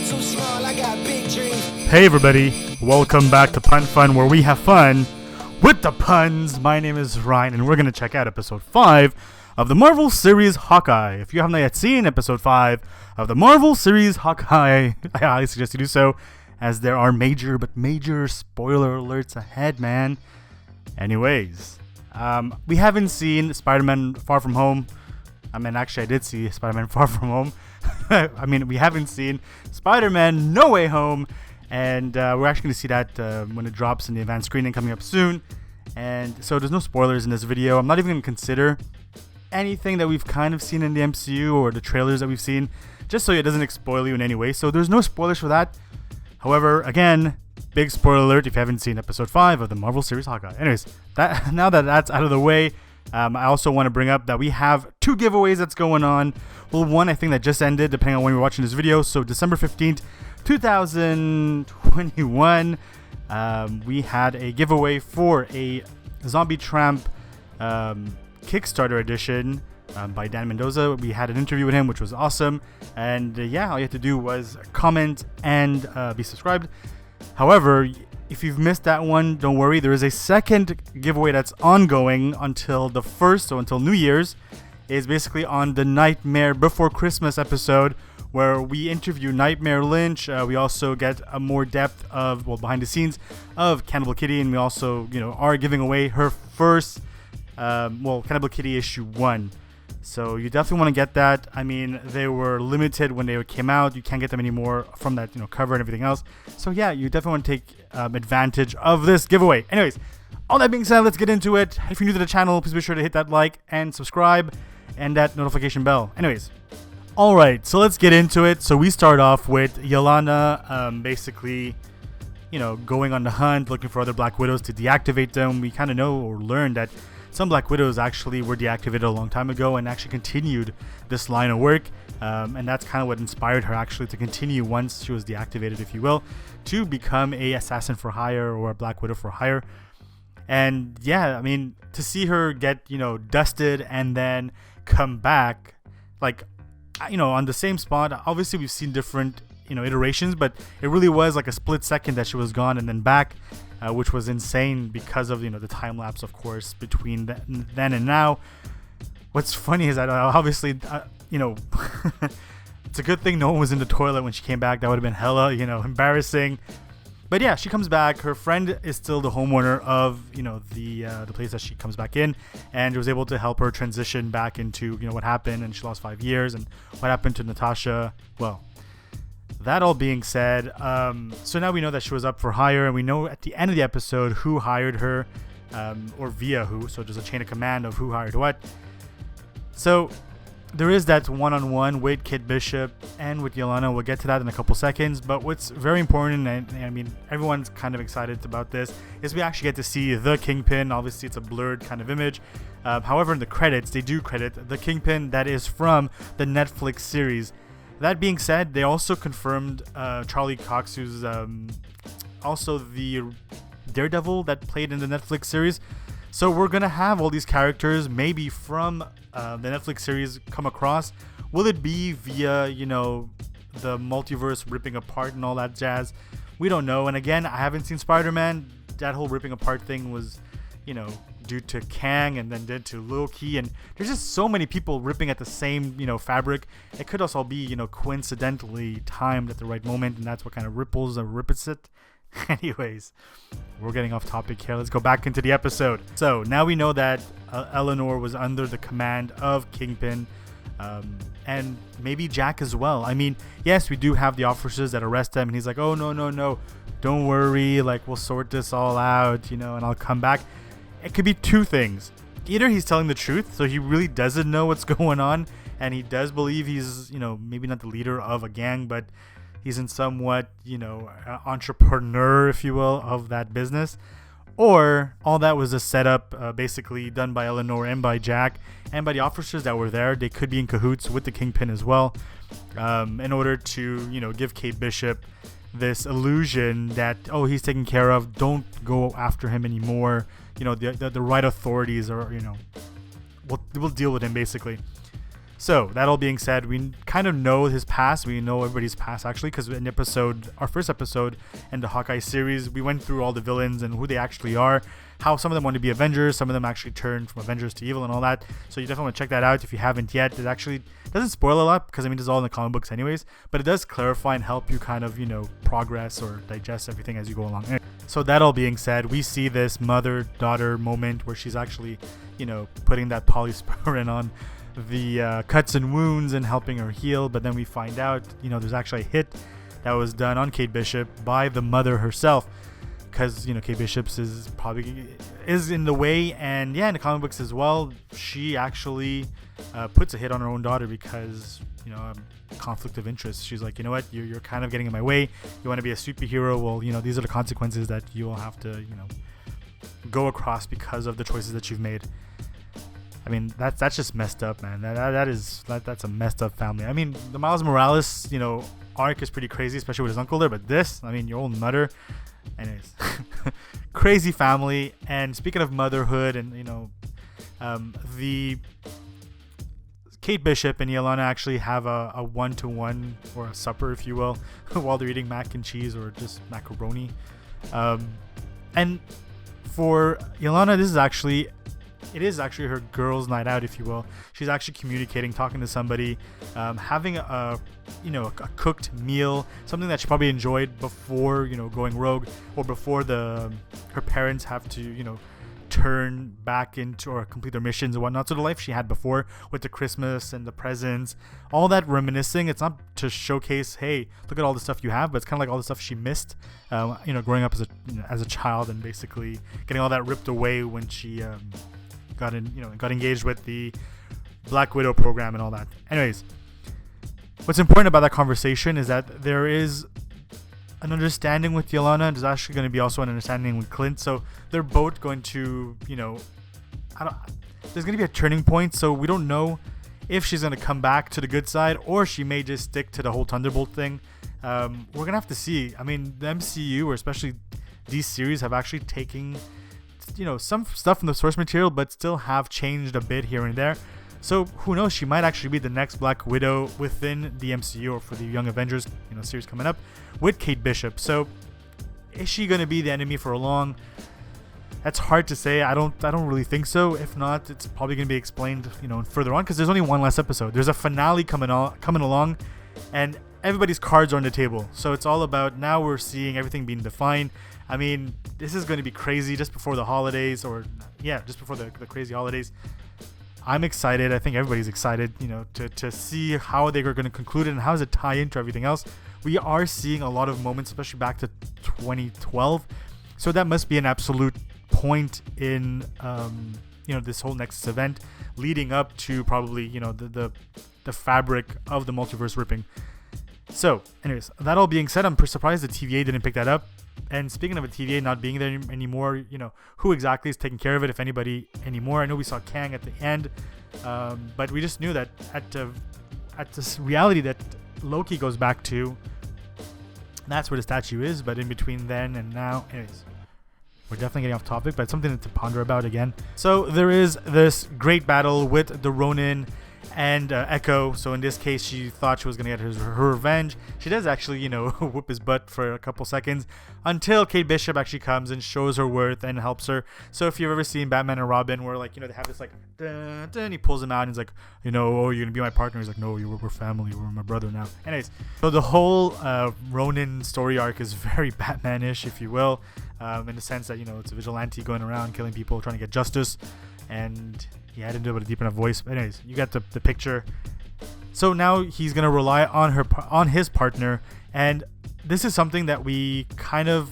too small, I got big dreams. Hey everybody, welcome back to Pun Fun, where we have fun with the puns. My name is Ryan, and we're going to check out episode 5 of the Marvel series Hawkeye. If you haven't yet seen episode 5 of the Marvel series Hawkeye, I highly suggest you do so, as there are major spoiler alerts ahead, man. Anyways, we haven't seen Spider-Man Far From Home. I mean, actually, I did see Spider-Man Far From Home. I mean, we haven't seen Spider-Man No Way Home. And we're actually going to see that when it drops in the advanced screening coming up soon. And so there's no spoilers in this video. I'm not even going to consider anything that we've kind of seen in the MCU or the trailers that we've seen, just so it doesn't spoil you in any way. So there's no spoilers for that. However, again, big spoiler alert if you haven't seen episode 5 of the Marvel series Hawkeye. Anyways, now that that's out of the way, I also want to bring up that we have 2 giveaways that's going on. Well, one I think that just ended, depending on when you're watching this video. So December 15th, 2021, we had a giveaway for a Zombie Tramp Kickstarter edition by Dan Mendoza. We had an interview with him, which was awesome. And yeah, all you had to do was comment and be subscribed. However, if you've missed that one, don't worry. There is a second giveaway that's ongoing until the 1st, so until New Year's. Is basically on the Nightmare Before Christmas episode, where we interview Nightmare Lynch. We also get a more depth of, behind the scenes of Cannibal Kitty, and we also, are giving away her first, Cannibal Kitty issue 1. So you definitely want to get that. I mean, they were limited when they came out. You can't get them anymore from that, cover and everything else. So yeah, you definitely want to take advantage of this giveaway. Anyways, all that being said, let's get into it. If you're new to the channel, please be sure to hit that like and subscribe and that notification bell. Anyways, alright, so let's get into it. So we start off with Yelena basically, going on the hunt, looking for other Black Widows to deactivate them. We kind of know or learned that some Black Widows actually were deactivated a long time ago and actually continued this line of work. And that's kind of what inspired her actually to continue once she was deactivated, if you will, to become a assassin for hire or a Black Widow for hire. And yeah, I mean, to see her get, dusted and then come back, on the same spot. Obviously, we've seen different, iterations, but it really was like a split second that she was gone and then back, which was insane because of, the time lapse, of course, between then and now. What's funny is that obviously, it's a good thing no one was in the toilet when she came back. That would have been hella, embarrassing. But yeah, she comes back. Her friend is still the homeowner of, the place that she comes back in, and was able to help her transition back into, what happened, and she lost 5 years, and what happened to Natasha. Well, that all being said, so now we know that she was up for hire, and we know at the end of the episode who hired her, or via who. So there's a chain of command of who hired what. So there is that one-on-one with Kate Bishop and with Yelena. We'll get to that in a couple seconds. But what's very important, and I mean, everyone's kind of excited about this, is we actually get to see the Kingpin. Obviously, it's a blurred kind of image. However, in the credits, they do credit the Kingpin that is from the Netflix series. That being said, they also confirmed Charlie Cox, who's also the Daredevil that played in the Netflix series. So we're going to have all these characters maybe from the Netflix series come across. Will it be via, the multiverse ripping apart and all that jazz? We don't know. And again, I haven't seen Spider-Man. That whole ripping apart thing was, due to Kang and then did to Loki. And there's just so many people ripping at the same, fabric. It could also be, coincidentally timed at the right moment. And that's what kind of ripples or rippets it. Anyways, we're getting off topic here. Let's go back into the episode. So now we know that Eleanor was under the command of Kingpin, and maybe Jack as well. I mean, yes, we do have the officers that arrest him, and he's like, oh, no, don't worry, we'll sort this all out, and I'll come back. It could be two things. Either he's telling the truth, so he really doesn't know what's going on, and he does believe he's, maybe not the leader of a gang, but he's in somewhat, entrepreneur, if you will, of that business. Or all that was a setup basically done by Eleanor and by Jack and by the officers that were there. They could be in cahoots with the Kingpin as well, in order to, give Kate Bishop this illusion that, oh, he's taken care of. Don't go after him anymore. The right authorities are, we'll deal with him basically. So that all being said, we kind of know his past. We know everybody's past actually, because in our first episode in the Hawkeye series, we went through all the villains and who they actually are, how some of them want to be Avengers, some of them actually turned from Avengers to evil and all that. So you definitely want to check that out if you haven't yet. It actually doesn't spoil a lot because I mean it's all in the comic books anyways, but it does clarify and help you kind of, you know, progress or digest everything as you go along. So that all being said, we see this mother-daughter moment where she's actually, you know, putting that polysporin on the cuts and wounds and helping her heal. But then we find out, you know, there's actually a hit that was done on Kate Bishop by the mother herself, because, you know, Kate Bishop's is in the way. And yeah, in the comic books as well, she actually puts a hit on her own daughter because, you know, conflict of interest. She's like, you know what, you're kind of getting in my way. You want to be a superhero, well, you know, these are the consequences that you will have to, you know, go across because of the choices that you've made. I mean, that's just messed up, man. That's a messed up family. I mean, the Miles Morales, you know, arc is pretty crazy, especially with his uncle there. But this, I mean, your old mother, anyways, crazy family. And speaking of motherhood, and you know, the Kate Bishop and Yelena actually have a one-to-one or a supper, if you will, while they're eating mac and cheese or just macaroni. And for Yelena, it is actually her girls' night out, if you will. She's actually communicating, talking to somebody, having a cooked meal, something that she probably enjoyed before, you know, going rogue, or before her parents have to, you know, turn back into or complete their missions and whatnot. So the life she had before with the Christmas and the presents, all that reminiscing. It's not to showcase, hey, look at all the stuff you have, but it's kind of like all the stuff she missed, you know, growing up as a child, and basically getting all that ripped away when she got engaged with the Black Widow program and all that. Anyways, what's important about that conversation is that there is an understanding with Yelena. There's actually going to be also an understanding with Clint. So they're both going to, you know, there's going to be a turning point. So we don't know if she's going to come back to the good side or she may just stick to the whole Thunderbolt thing. We're going to have to see. I mean, the MCU, or especially these series, have actually taken, you know, some stuff from the source material, but still have changed a bit here and there. So who knows, she might actually be the next Black Widow within the MCU, or for the Young Avengers, you know, series coming up with Kate Bishop. So is she going to be the enemy for long? That's hard to say. I don't really think so. If not, it's probably going to be explained, you know, further on, because there's only one last episode. There's a finale coming along, and everybody's cards are on the table. So it's all about, now we're seeing everything being defined. I mean, this is going to be crazy just before the holidays, just before the crazy holidays. I'm excited. I think everybody's excited, you know, to see how they're going to conclude it and how does it tie into everything else. We are seeing a lot of moments, especially back to 2012. So that must be an absolute point in, you know, this whole next event leading up to probably, you know, the fabric of the multiverse ripping. So, anyways, that all being said, I'm surprised the TVA didn't pick that up. And speaking of a TVA not being there anymore, you know, who exactly is taking care of it, if anybody anymore? I know we saw Kang at the end, but we just knew that at this reality that Loki goes back to, that's where the statue is. But in between then and now, anyways, we're definitely getting off topic, but it's something to ponder about again. So there is this great battle with the Ronin and Echo. So in this case, she thought she was gonna get her revenge. She does actually, you know, whoop his butt for a couple seconds until Kate Bishop actually comes and shows her worth and helps her. So if you've ever seen Batman and Robin, where, like, you know, they have this like, dun, dun, and he pulls him out and he's like, you know, oh, you're gonna be my partner. He's like, no, we're family. We're my brother now. Anyways, so the whole Ronin story arc is very Batman-ish, if you will, in the sense that, you know, it's a vigilante going around killing people, trying to get justice. And yeah, I didn't do it with a deep enough voice, but anyways, you got the picture. So now he's gonna rely on his partner, and this is something that we kind of,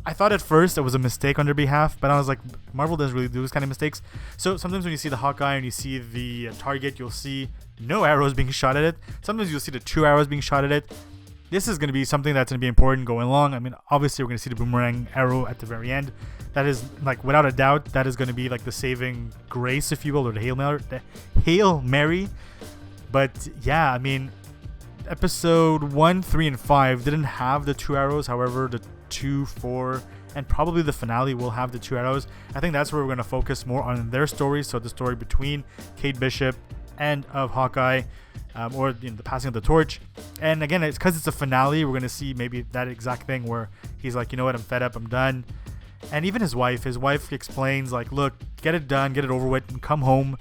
I thought at first it was a mistake on their behalf, but I was like, Marvel doesn't really do this kind of mistakes. So sometimes when you see the Hawkeye and you see the target, you'll see no arrows being shot at it. Sometimes you'll see the 2 arrows being shot at it. This is going to be something that's going to be important going along. I mean, obviously we're going to see the boomerang arrow at the very end. That is, like, without a doubt, that is going to be like the saving grace, if you will, or the Hail Mary. But yeah, I mean, episode 1, 3, and 5 didn't have the 2 arrows. However, the 2, 4, and probably the finale will have the 2 arrows. I think that's where we're going to focus more on their story. So the story between Kate Bishop end of Hawkeye, or the passing of the torch. And again, it's because it's a finale, we're going to see maybe that exact thing where he's like, you know what, I'm fed up, I'm done. And even his wife explains like, look, get it done, get it over with, and come home.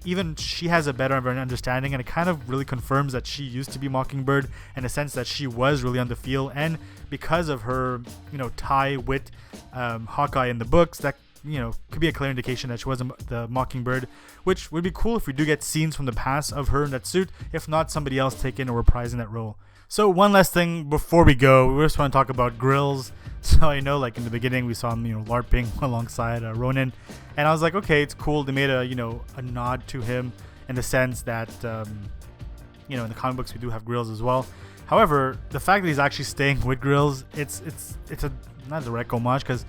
Even she has a better understanding, and it kind of really confirms that she used to be Mockingbird, in a sense that she was really on the field, and because of her tie with Hawkeye in the books, that could be a clear indication that she wasn't the Mockingbird, which would be cool if we do get scenes from the past of her in that suit, if not somebody else taking or reprising that role. So one last thing before we go, we just want to talk about Grills. So I know, like in the beginning, we saw him, LARPing alongside Ronin, and I was like, okay, it's cool. They made a nod to him in the sense that, in the comic books we do have Grills as well. However, the fact that he's actually staying with Grills, it's a not a direct homage, because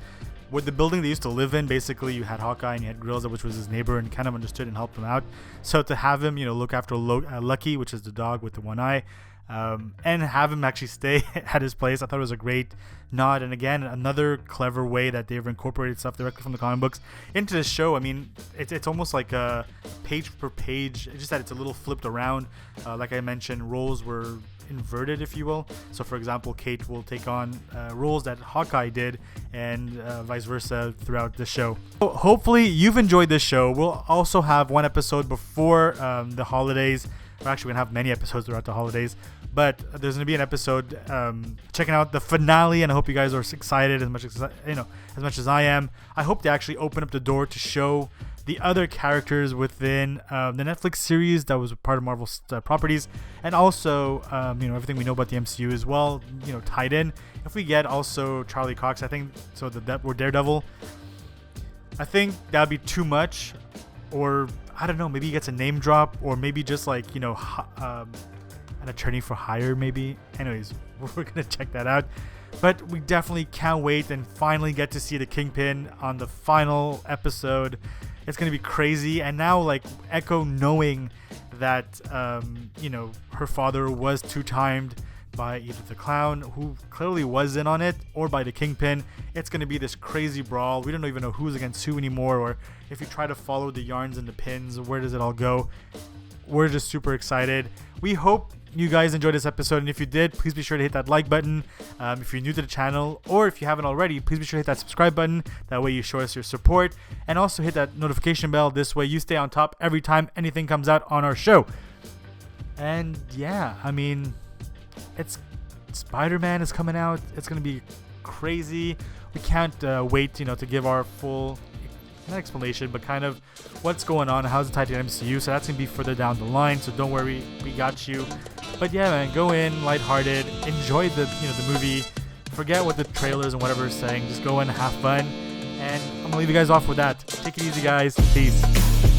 with the building they used to live in, basically you had Hawkeye and you had Grills, which was his neighbor, and kind of understood and helped him out. So to have him, look after Lucky, which is the dog with the one eye. And have him actually stay at his place, I thought it was a great nod, and again, another clever way that they've incorporated stuff directly from the comic books into this show. I mean, it's almost like a page per page, it's just that it's a little flipped around. Like I mentioned, roles were inverted, if you will. So for example, Kate will take on roles that Hawkeye did, and vice versa throughout the show. So hopefully you've enjoyed this show. We'll also have one episode before the holidays. We're actually gonna have many episodes throughout the holidays, but there's gonna be an episode checking out the finale, and I hope you guys are excited as much as I am. I hope they actually open up the door to show the other characters within the Netflix series that was part of Marvel's properties, and also everything we know about the MCU as well, tied in. If we get also Charlie Cox, I think so, or Daredevil, I think that'd be too much. Or I don't know, maybe he gets a name drop, or maybe just like an attorney for hire, maybe. Anyways, we're gonna check that out, but we definitely can't wait and finally get to see the Kingpin on the final episode. It's gonna be crazy. And now, like, Echo knowing that her father was two-timed by either the clown, who clearly was in on it, or by the Kingpin, it's going to be this crazy brawl. We don't even know who's against who anymore, or if you try to follow the yarns and the pins, where does it all go? We're just super excited. We hope you guys enjoyed this episode, and if you did, please be sure to hit that like button. If you're new to the channel, or if you haven't already, please be sure to hit that subscribe button. That way you show us your support, and also hit that notification bell. This way you stay on top every time anything comes out on our show. And yeah, I mean, Spider-Man is coming out. It's gonna be crazy. We can't wait, to give our full, not explanation, but kind of what's going on, how's it tied to the MCU. So that's gonna be further down the line. So don't worry, we got you. But yeah, man, go in lighthearted, enjoy the the movie. Forget what the trailers and whatever is saying. Just go in, have fun, and I'm gonna leave you guys off with that. Take it easy, guys. Peace.